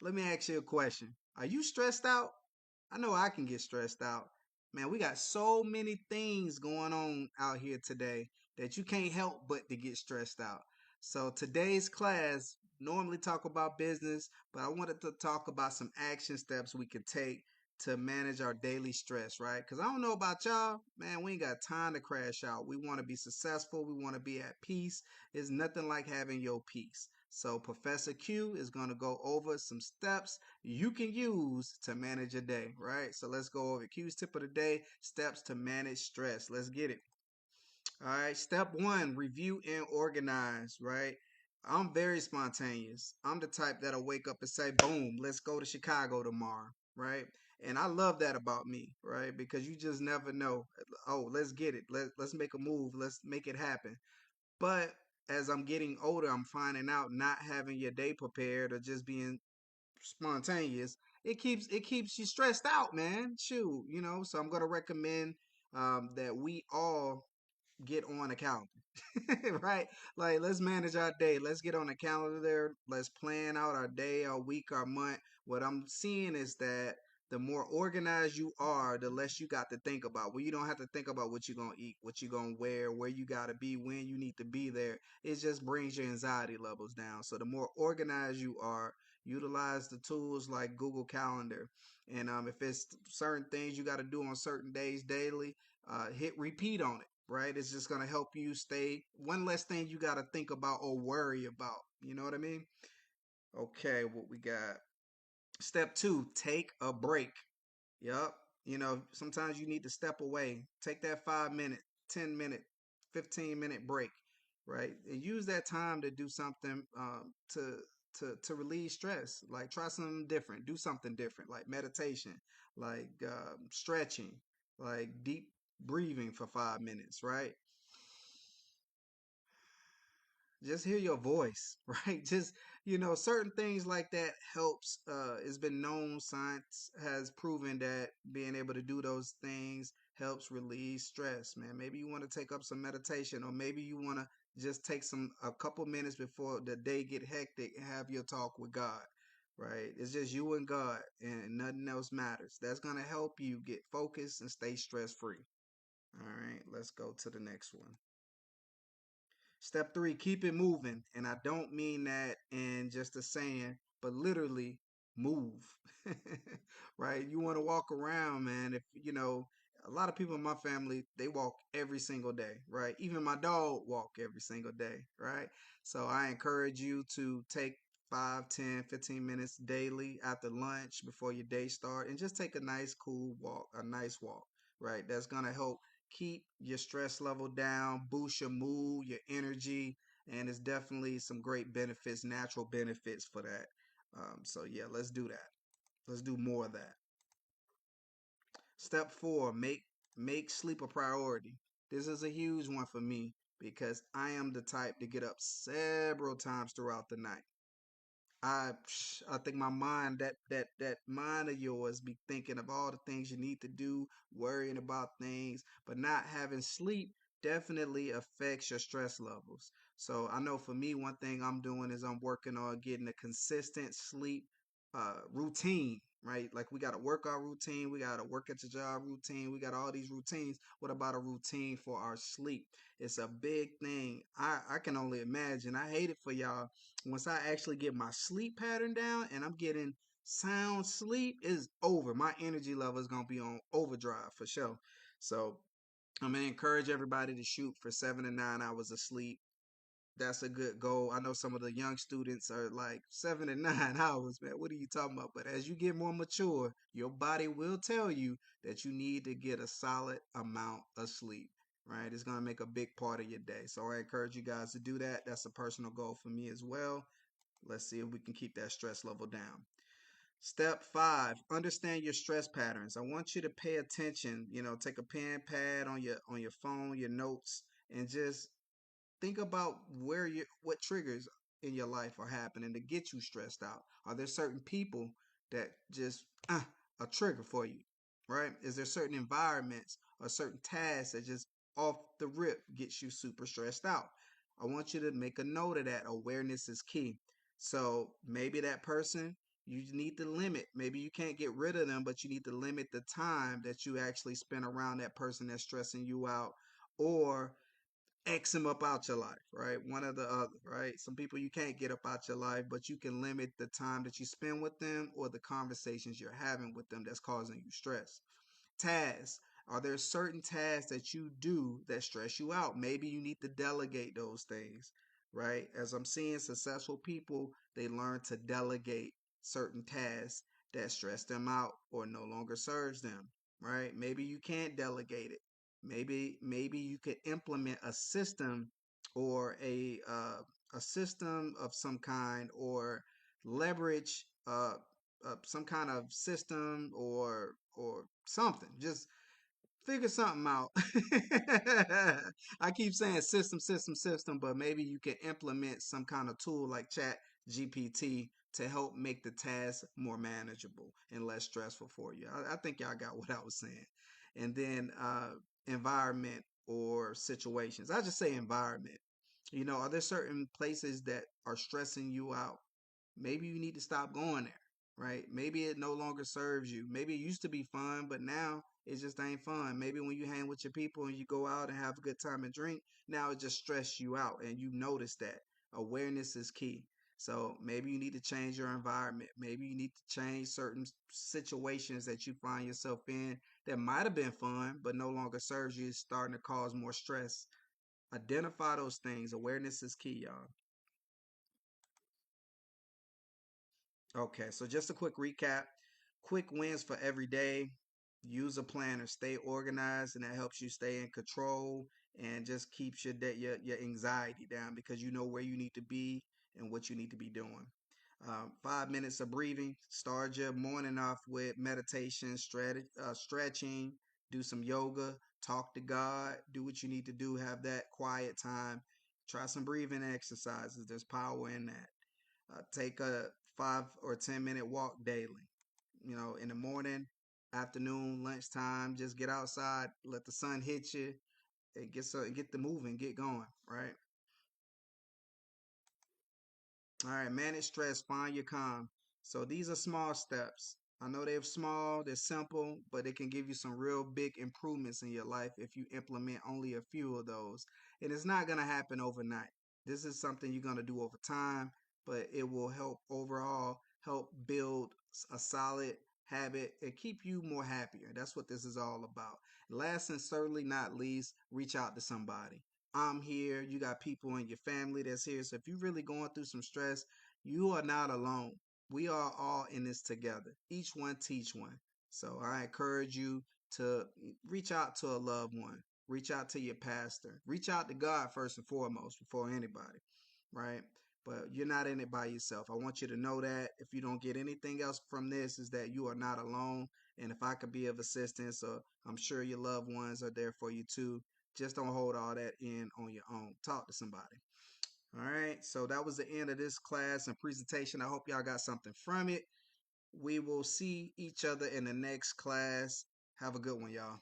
Let me ask you a question. Are you stressed out? I know I can get stressed out. Man, we got so many things going on out here today that you can't help but to get stressed out. So today's class normally talk about business, but I wanted to talk about some action steps we could take to manage our daily stress, right? Because I don't know about y'all, man, we ain't got time to crash out. We want to be successful. We want to be at peace. It's nothing like having your peace. So Professor Q is going to go over some steps you can use to manage a day, right? So let's go over Q's tip of the day, steps to manage stress. Let's get it. All right, step one, review and organize, right? I'm very spontaneous. I'm the type that'll wake up and say, boom, let's go to Chicago tomorrow, right? And I love that about me, right? Because you just never know. Oh, let's get it. Let's make a move. Let's make it happen. But as I'm getting older, I'm finding out not having your day prepared or just being spontaneous, it keeps you stressed out, man. Shoot, So I'm gonna recommend that we all get on a calendar, right? Like let's manage our day. Let's get on a calendar. Let's plan out our day, our week, our month. What I'm seeing is that the more organized you are, the less you got to think about. Well, you don't have to think about what you're gonna eat, what you're gonna wear, where you gotta be, when you need to be there. It just brings your anxiety levels down. So the more organized you are, utilize the tools like Google Calendar. And if it's certain things you got to do on certain days daily, hit repeat on it, right? It's just going to help you stay one less thing you got to think about or worry about. You know what I mean? Okay, what we got? Step two, take a break. Yup. Sometimes you need to step away, take that 5 minute, 10 minute, 15-minute break, right? And use that time to do something to relieve stress. Like try something different, do something different, like meditation, like stretching, like deep breathing for 5 minutes, right? Just hear your voice, right? Just certain things like that helps. It's been known, science has proven that being able to do those things helps relieve stress, man. Maybe you want to take up some meditation, or maybe you want to just take some a couple minutes before the day get hectic and have your talk with God, right? It's just you and God, and nothing else matters. That's gonna help you get focused and stay stress free. All right, let's go to the next one. Step three, keep it moving. And I don't mean that in just a saying, but literally move. Right? You want to walk around, man. A lot of people in my family, they walk every single day, right? Even my dog walk every single day, right? So I encourage you to take 5, 10, 15 minutes daily after lunch before your day start and just take a nice cool walk, a nice walk, right? That's going to help keep your stress level down, boost your mood, your energy, and it's definitely some great benefits, natural benefits for that. So yeah, let's do that. Let's do more of that. Step four, make sleep a priority. This is a huge one for me because I am the type to get up several times throughout the night. I think my mind, that mind of yours, be thinking of all the things you need to do, worrying about things, but not having sleep definitely affects your stress levels. So I know for me, one thing I'm doing is I'm working on getting a consistent sleep routine. Right, like we got to work our routine, we got to work at the job routine, we got all these routines. What about a routine for our sleep? It's a big thing. I can only imagine. I hate it for y'all. Once I actually get my sleep pattern down and I'm getting sound sleep, is over. My energy level is gonna be on overdrive for sure. So I'm gonna encourage everybody to shoot for 7 to 9 hours of sleep. That's a good goal. I know some of the young students are like 7 to 9 hours, man. What are you talking about? But as you get more mature, your body will tell you that you need to get a solid amount of sleep, right? It's going to make a big part of your day. So I encourage you guys to do that. That's a personal goal for me as well. Let's see if we can keep that stress level down. Step five, understand your stress patterns. I want you to pay attention, take a pen pad on your phone, your notes, and just think about what triggers in your life are happening to get you stressed out. Are there certain people that just a trigger for you, right? Is there certain environments or certain tasks that just off the rip gets you super stressed out? I want you to make a note of that. Awareness is key. So maybe that person You need to limit. Maybe you can't get rid of them, but you need to limit the time that you actually spend around that person that's stressing you out, or X them up out your life, right? One or the other, right? Some people you can't get up out your life, but you can limit the time that you spend with them or the conversations you're having with them that's causing you stress. Tasks. Are there certain tasks that you do that stress you out? Maybe you need to delegate those things, right? As I'm seeing successful people, they learn to delegate certain tasks that stress them out or no longer serves them, right? Maybe you can't delegate it. Maybe you could implement a system or a system of some kind, or leverage some kind of system or something. Just figure something out. I keep saying system, system, system, but maybe you can implement some kind of tool like Chat GPT to help make the task more manageable and less stressful for you. I think y'all got what I was saying. And then environment or situations. I just say environment. Are there certain places that are stressing you out? Maybe you need to stop going there, right? Maybe it no longer serves you. Maybe it used to be fun, but now it just ain't fun. Maybe when you hang with your people and you go out and have a good time and drink, now it just stress you out and you notice that. Awareness is key. So maybe you need to change your environment. Maybe you need to change certain situations that you find yourself in that might have been fun, but no longer serves you. It's starting to cause more stress. Identify those things. Awareness is key, y'all. Okay, so just a quick recap. Quick wins for every day. Use a planner. Stay organized, and that helps you stay in control and just keeps your anxiety down because you know where you need to be and what you need to be doing. 5 minutes of breathing. Start your morning off with meditation, stretching. Do some yoga. Talk to God. Do what you need to do. Have that quiet time. Try some breathing exercises. There's power in that. Take a 5 or 10 minute walk daily. In the morning, afternoon, lunchtime. Just get outside, let the sun hit you, and get the moving, get going. Right. All right, manage stress, find your calm. So these are small steps. I know they're small, they're simple, but it can give you some real big improvements in your life if you implement only a few of those. And it's not going to happen overnight. This is something you're going to do over time, but it will help overall help build a solid habit and keep you more happier. That's what this is all about. Last and certainly not least, reach out to somebody. I'm here. You got people in your family that's here. So if you're really going through some stress, you are not alone. We are all in this together. Each one teach one. So I encourage you to reach out to a loved one, reach out to your pastor, reach out to God first and foremost before anybody, right? But you're not in it by yourself. I want you to know that if you don't get anything else from this, is that you are not alone. And if I could be of assistance, or I'm sure your loved ones are there for you too, just don't hold all that in on your own. Talk to somebody. All right. So that was the end of this class and presentation. I hope y'all got something from it. We will see each other in the next class. Have a good one, y'all.